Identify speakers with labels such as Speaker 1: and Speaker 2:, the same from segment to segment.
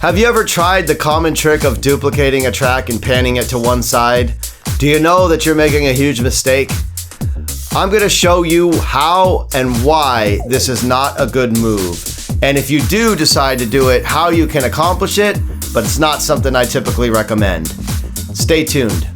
Speaker 1: Have you ever tried the common trick of duplicating a track and panning it to one side? Do you know that you're making a huge mistake? I'm going to show you how and why this is not a good move. And if you do decide to do it, how you can accomplish it, but it's not something I typically recommend. Stay tuned.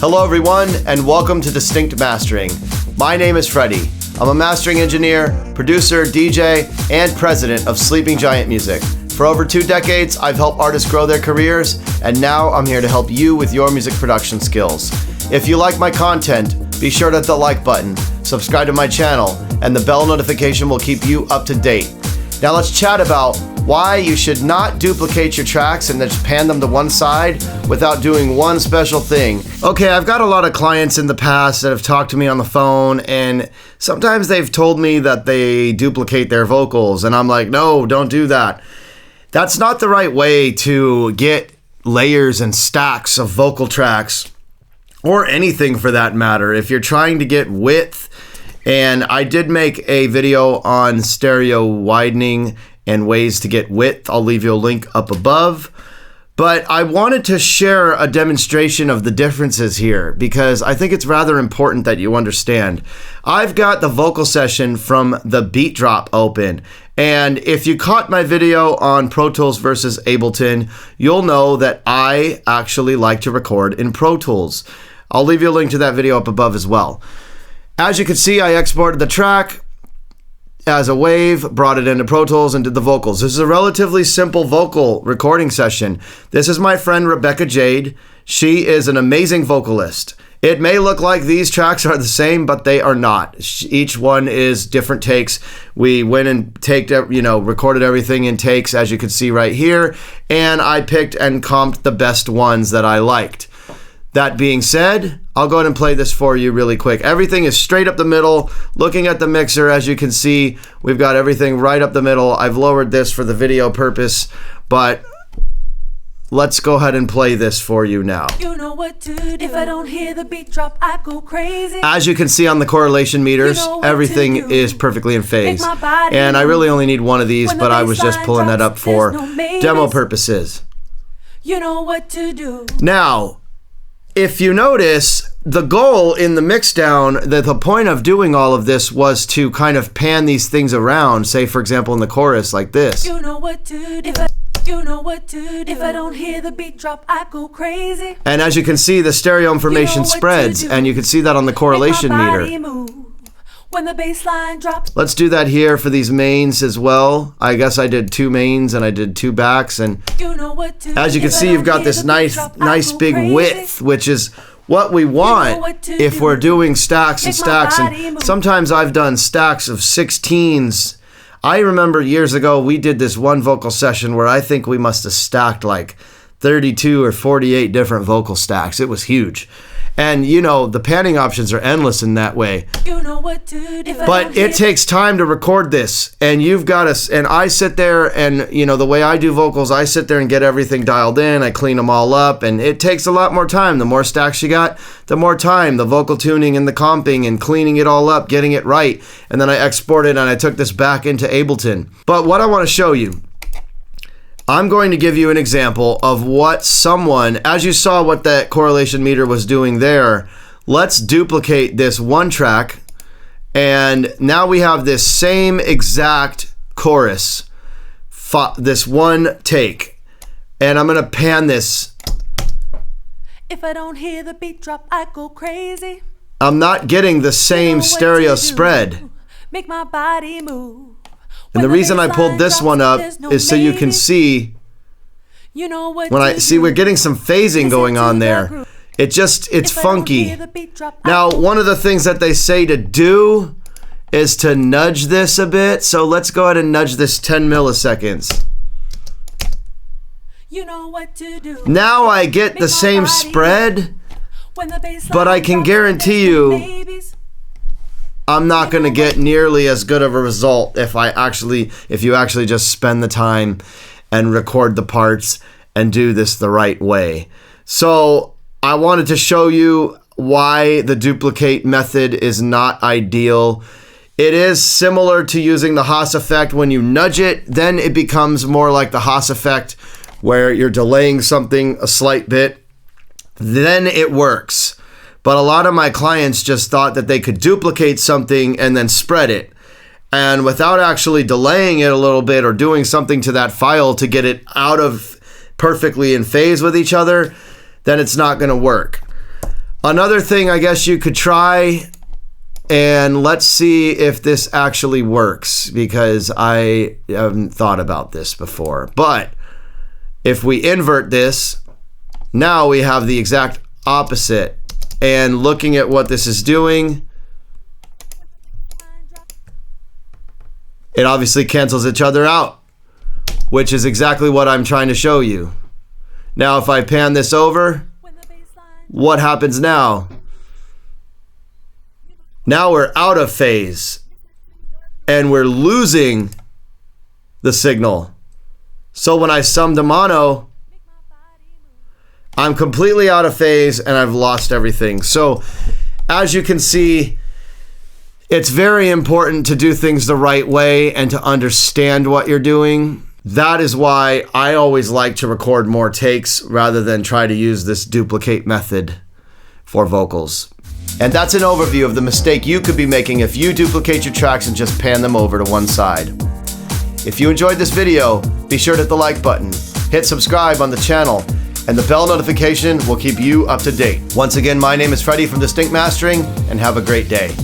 Speaker 1: Hello everyone, and welcome to Distinct Mastering. My name is Freddie. I'm a mastering engineer, producer, DJ, and president of Sleeping Giant Music. For over 2 decades, I've helped artists grow their careers, and now I'm here to help you with your music production skills. If you like my content, be sure to hit the like button, subscribe to my channel, and the bell notification will keep you up to date. Now let's chat about why you should not duplicate your tracks and then just pan them to one side without doing one special thing. Okay, I've got a lot of clients in the past that have talked to me on the phone, and sometimes they've told me that they duplicate their vocals, and I'm like, no, don't do that. That's not the right way to get layers and stacks of vocal tracks, or anything for that matter. If you're trying to get width, and I did make a video on stereo widening and ways to get width. I'll leave you a link up above. But I wanted to share a demonstration of the differences here because I think it's rather important that you understand. I've got the vocal session from the Beat Drop open. And if you caught my video on Pro Tools versus Ableton, you'll know that I actually like to record in Pro Tools. I'll leave you a link to that video up above as well. As you can see, I exported the track as a wave, brought it into Pro Tools, and did the vocals. This is a relatively simple vocal recording session. This is my friend Rebecca Jade. She is an amazing vocalist. It may look like these tracks are the same, but they are not. Each one is different takes. We went and recorded everything in takes, as you can see right here, and I picked and comped the best ones that I liked. That being said, I'll go ahead and play this for you really quick. Everything is straight up the middle. Looking at the mixer, as you can see, we've got everything right up the middle. I've lowered this for the video purpose, but let's go ahead and play this for you now. You know what to do. If I don't hear the beat drop, I go crazy. As you can see on the correlation meters, everything is perfectly in phase. And I really only need one of these, but I was just pulling that up for demo purposes. You know what to do. Now, if you notice, the goal in the mixdown, the point of doing all of this was to kind of pan these things around, say for example in the chorus like this. You know what to do. You know what to do. If I don't hear the beat drop, I go crazy. And as you can see, the stereo information spreads, and you can see that on the correlation meter. When the bass line drops. Let's do that here for these mains as well. I guess I did 2 mains and I did 2 backs, and as you can see, you've got this nice big width, which is what we want if we're doing stacks and stacks. And sometimes I've done stacks of 16s. I remember years ago we did this one vocal session where I think we must have stacked like 32 or 48 different vocal stacks. It was huge. And you know, the panning options are endless in that way. You know what to do. But it takes time to record this, and you've got to, and I sit there and, you know, the way I do vocals, I sit there and get everything dialed in, I clean them all up, and it takes a lot more time. The more stacks you got, the more time, the vocal tuning and the comping and cleaning it all up, getting it right. And then I exported and I took this back into Ableton. But what I want to show you, I'm going to give you an example of what someone, as you saw what that correlation meter was doing there, let's duplicate this one track, and now we have this same exact chorus, this one take, and I'm going to pan this. If I don't hear the beat drop, I go crazy. I'm not getting the same stereo spread. Make my body move. And the reason I pulled this one up is so you can see, when I see we're getting some phasing going on there. It's funky. Now, one of the things that they say to do is to nudge this a bit. So let's go ahead and nudge this 10 milliseconds. Now I get the same spread, but I can guarantee you I'm not going to get nearly as good of a result if you actually just spend the time and record the parts and do this the right way. So I wanted to show you why the duplicate method is not ideal. It is similar to using the Haas effect. When you nudge it, then it becomes more like the Haas effect where you're delaying something a slight bit. Then it works. But a lot of my clients just thought that they could duplicate something and then spread it. And without actually delaying it a little bit or doing something to that file to get it out of perfectly in phase with each other, then it's not going to work. Another thing I guess you could try, and let's see if this actually works, because I haven't thought about this before. But if we invert this, now we have the exact opposite. And looking at what this is doing, it obviously cancels each other out, which is exactly what I'm trying to show you. Now, if I pan this over, what happens now? Now we're out of phase and we're losing the signal. So when I sum to mono, I'm completely out of phase and I've lost everything. So as you can see, it's very important to do things the right way and to understand what you're doing. That is why I always like to record more takes rather than try to use this duplicate method for vocals. And that's an overview of the mistake you could be making if you duplicate your tracks and just pan them over to one side. If you enjoyed this video, be sure to hit the like button, hit subscribe on the channel, and the bell notification will keep you up to date. Once again, my name is Freddie from Distinct Mastering, and have a great day.